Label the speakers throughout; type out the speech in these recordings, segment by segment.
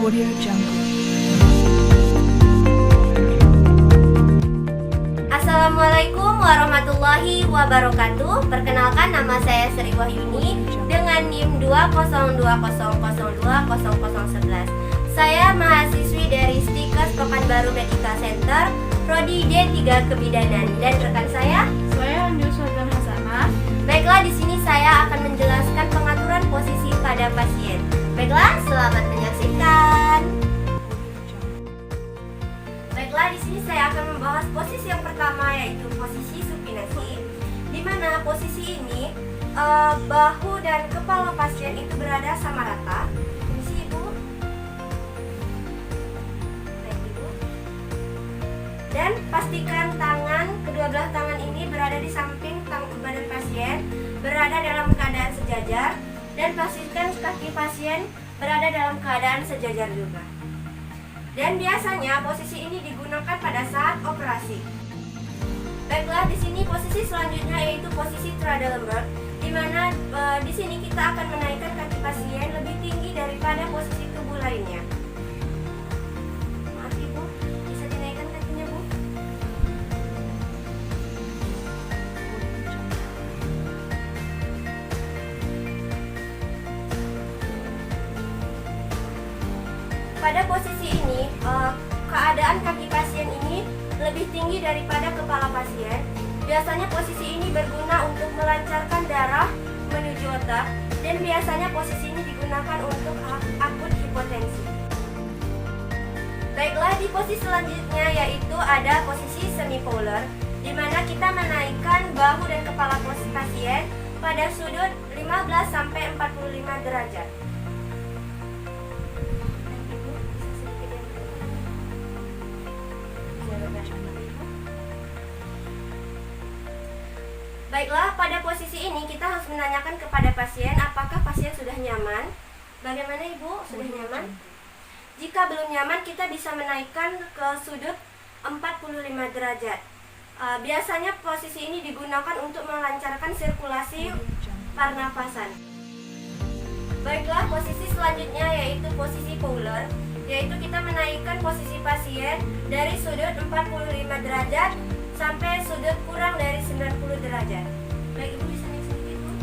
Speaker 1: Audio Jungle.
Speaker 2: Assalamualaikum warahmatullahi wabarakatuh. Perkenalkan, nama saya Sri Wahyuni dengan NIM 20200200011. Saya mahasiswi dari Stikers Pekanbaru Medical Center, Prodi D3 Kebidanan, dan rekan saya
Speaker 3: Anjur Sultan Hasanah.
Speaker 2: Baiklah, di sini saya akan menjelaskan pengaturan posisi pada pasien. Baiklah, selamat menyaksikan. Baiklah, di sini saya akan membahas posisi yang pertama, yaitu posisi supinasi, di mana posisi ini bahu dan kepala pasien itu berada sama rata. Permisi, Ibu. Baik, Ibu. Dan pastikan kedua belah tangan ini berada di samping badan pasien, berada dalam keadaan sejajar, dan pastikan kaki pasien berada dalam keadaan sejajar juga. Dan biasanya posisi ini digunakan pada saat operasi. Baiklah, di sini posisi selanjutnya yaitu posisi Trendelenburg, di mana di sini kita akan menaikkan kaki pasien lebih tinggi daripada posisi tubuh lainnya. Maaf, Ibu, bisa dinaikkan kakinya, Bu? Pada posisi ini, keadaan kaki pasien ini lebih tinggi daripada kepala pasien. Biasanya posisi ini berguna untuk melancarkan darah menuju otak, dan biasanya posisi ini digunakan untuk akut hipotensi. Baiklah, di posisi selanjutnya yaitu ada posisi semipolar, di mana kita menaikkan bahu dan kepala pasien pada sudut 15 sampai 45 derajat. Baiklah, pada posisi ini kita harus menanyakan kepada pasien apakah pasien sudah nyaman. Bagaimana, Ibu? Sudah nyaman? Jika belum nyaman, kita bisa menaikkan ke sudut 45 derajat. Biasanya posisi ini digunakan untuk melancarkan sirkulasi pernapasan. Baiklah, posisi selanjutnya yaitu posisi polar, yaitu kita menaikkan posisi pasien dari sudut 45 derajat sampai sudut kurang dari 90 derajat. Baik, Ibu bisa naik sedikit, Bu.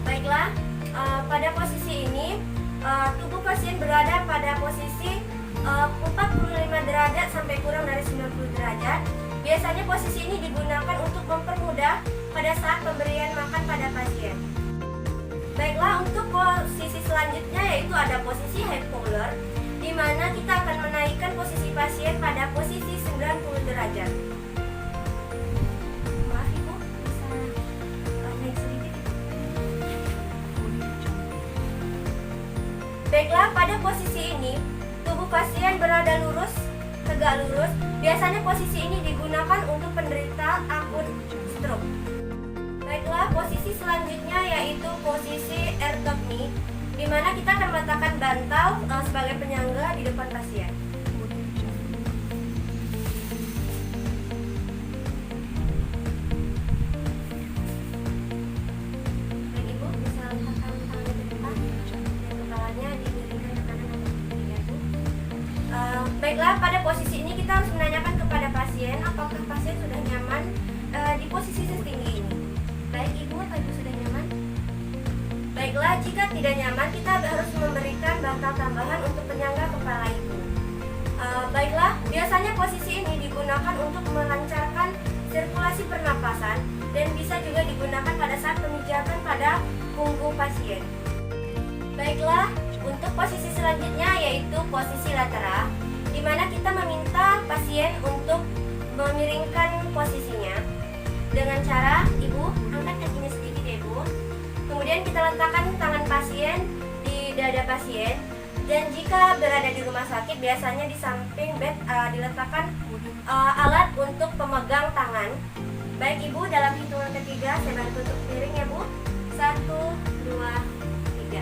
Speaker 2: Baiklah, pada posisi ini tubuh pasien berada pada posisi 45 derajat sampai kurang dari 90 derajat. Biasanya posisi ini digunakan untuk mempermudah pada saat pemberian makan pada pasien. Baiklah, untuk posisi selanjutnya yaitu ada posisi hypolar, di mana kita akan menaikkan posisi pasien pada posisi 90 derajat. Maaf, Ibu, bisa naik sedikit. Baiklah, pada posisi ini tubuh pasien berada lurus, tegak lurus. Biasanya posisi ini digunakan untuk penderita akut stroke. Baiklah, posisi selanjutnya yaitu posisi ergonomi, di mana kita akan meletakkan bantal sebagai penyangga di depan pasien. Baik, Ibu, bisa letakkan tangannya ke depan dan kepalanya dimiringkan ke kanan atau ke kiri, ya, Bu. Baiklah, pada posisi ini kita harus menanyakan kepada pasien apakah pasien sudah nyaman di posisi setinggi ini. Baik, Ibu, apa Ibu sudah nyaman? Baiklah, jika tidak nyaman, kita harus memberikan bantal tambahan untuk penyangga kepala Ibu. Baiklah, biasanya posisi ini digunakan untuk melancarkan sirkulasi pernapasan dan bisa juga digunakan pada saat pemijakan pada punggung pasien. Baiklah, untuk posisi selanjutnya yaitu posisi lateral, di mana kita meminta pasien untuk memiringkan posisinya dengan cara Ibu angkat kakinya sedikit, ya, Bu. Kemudian kita letakkan tangan pasien di dada pasien, dan jika berada di rumah sakit biasanya di samping bed diletakkan alat untuk pemegang tangan. Baik, Ibu, dalam hitungan ketiga saya bantu untuk miring, ya, Bu. 1, 2, 3.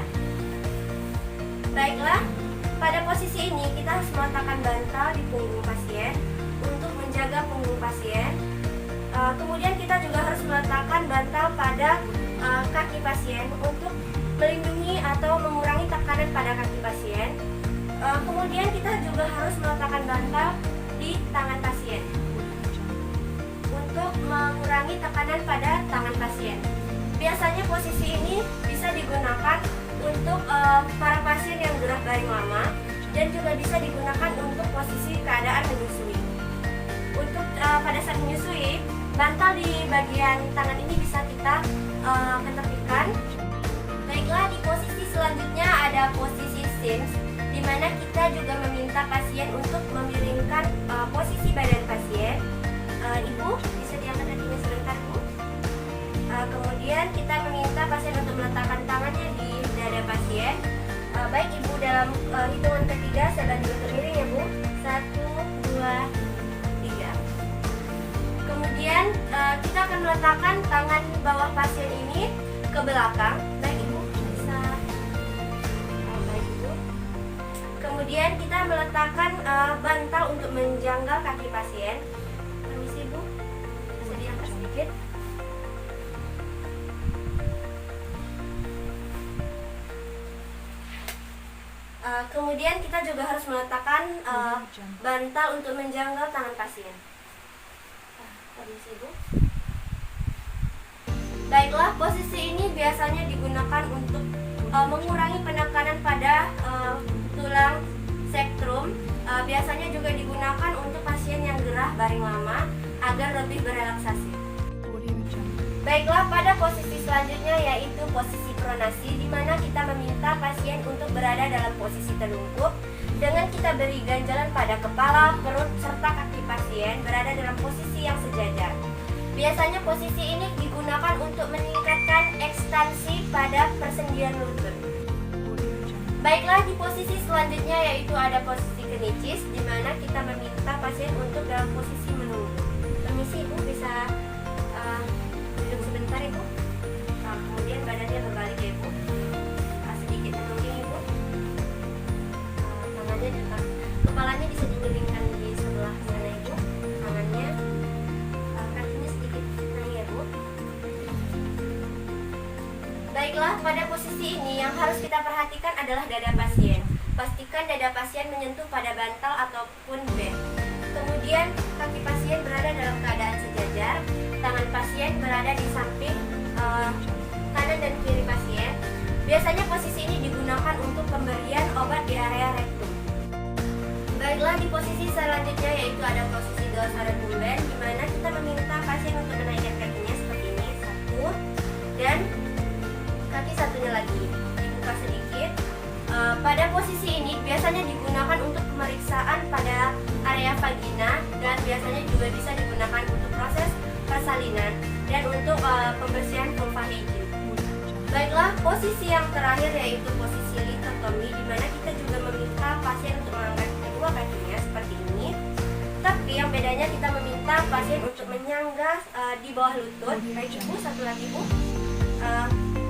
Speaker 2: Baiklah, pada posisi ini kita harus meletakkan bantal di punggung pasien untuk menjaga punggung pasien. Kemudian kita juga harus meletakkan bantal pada kaki pasien untuk melindungi atau mengurangi tekanan pada kaki pasien. Kemudian kita juga harus meletakkan bantal di tangan pasien untuk mengurangi tekanan pada tangan pasien. Biasanya posisi ini bisa digunakan untuk para pasien yang gerah baring lama dan juga bisa digunakan untuk posisi keadaan menyusui. Untuk pada saat menyusui, bantal di bagian tangan ini bisa kita ketepikan. Baiklah, di posisi selanjutnya ada posisi Sims, di mana kita juga meminta pasien untuk memiringkan posisi badan pasien. Ibu bisa diangkat kakinya sebentar, Bu. Kemudian kita meminta pasien untuk meletakkan tangannya di dada pasien. Baik Ibu, dalam hitungan ketiga saya bantu miring ya Bu. 1, 2, 3. Kemudian kita akan meletakkan tangan bawah pasien ini ke belakang. Baik Ibu, bisa. Baik Ibu. Kemudian kita meletakkan bantal untuk menjanggal kaki pasien. Permisi Bu, bisa diangkat sedikit. Kemudian kita juga harus meletakkan bantal untuk menjanggal tangan pasien. Permisi Bu. Baiklah, posisi ini biasanya digunakan untuk mengurangi penekanan pada tulang sekrum. Biasanya juga digunakan untuk pasien yang gerah baring lama agar lebih berelaksasi. Baiklah, pada posisi selanjutnya yaitu posisi pronasi, di mana kita meminta pasien untuk berada dalam posisi telungkup dengan kita beri ganjalan pada kepala, perut, serta kaki pasien berada dalam posisi yang sejajar. Biasanya posisi ini digunakan untuk meningkatkan ekstensi pada persendian lutut. Baiklah, di posisi selanjutnya yaitu ada posisi kenicis, di mana kita meminta pasien untuk dalam posisi menunggu. Permisi Ibu, bisa duduk sebentar Ibu. Kemudian badannya berbalik ya Ibu. Sedikit menunggu Ibu. Tangannya dekat, kepalanya bisa dimiringkan di sebelah sana Ibu. Tangannya, kakinya sedikit naik ya Bu. Baiklah, pada posisi ini yang harus kita perhatikan adalah dada pasien. Pastikan dada pasien menyentuh pada bantal ataupun bed. Kemudian kaki pasien berada dalam keadaan sejajar, tangan pasien berada di samping kanan dan kiri pasien. Biasanya posisi ini digunakan untuk pemberian obat di area rektum. Baiklah, di posisi selanjutnya yaitu ada posisi dorsal-recumbens, di mana kita meminta pasien untuk menaikkan kakinya seperti ini, satu, dan kaki satunya lagi dibuka sedikit. Pada posisi ini biasanya digunakan untuk pemeriksaan pada area vagina dan biasanya juga bisa digunakan untuk proses persalinan dan untuk pembersihan vulva hygiene. Baiklah, posisi yang terakhir yaitu posisi litotomi, di mana kita juga meminta pasien untuk mengangkat kedua kakinya seperti ini. Tapi yang bedanya kita meminta pasien untuk menyangga di bawah lutut. Baik Ibu, satu lagi Bu.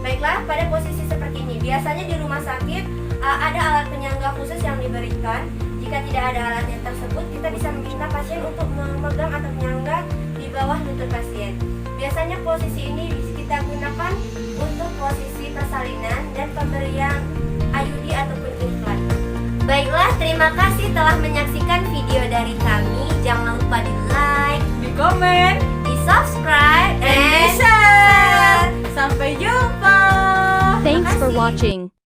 Speaker 2: Baiklah, pada posisi seperti ini biasanya di rumah sakit ada alat penyangga khusus yang diberikan. Jika tidak ada alatnya tersebut, kita bisa meminta pasien untuk memegang atau menyangga di bawah lutut pasien. Biasanya posisi ini kita gunakan untuk posisi persalinan dan pemberian IUD ataupun implan. Baiklah, terima kasih telah menyaksikan video dari kami. Jangan lupa di like,
Speaker 3: Di komen,
Speaker 2: di subscribe,
Speaker 3: and di
Speaker 2: and
Speaker 3: share. Sampai jumpa.
Speaker 1: Thanks for
Speaker 2: Makasih.
Speaker 1: watching.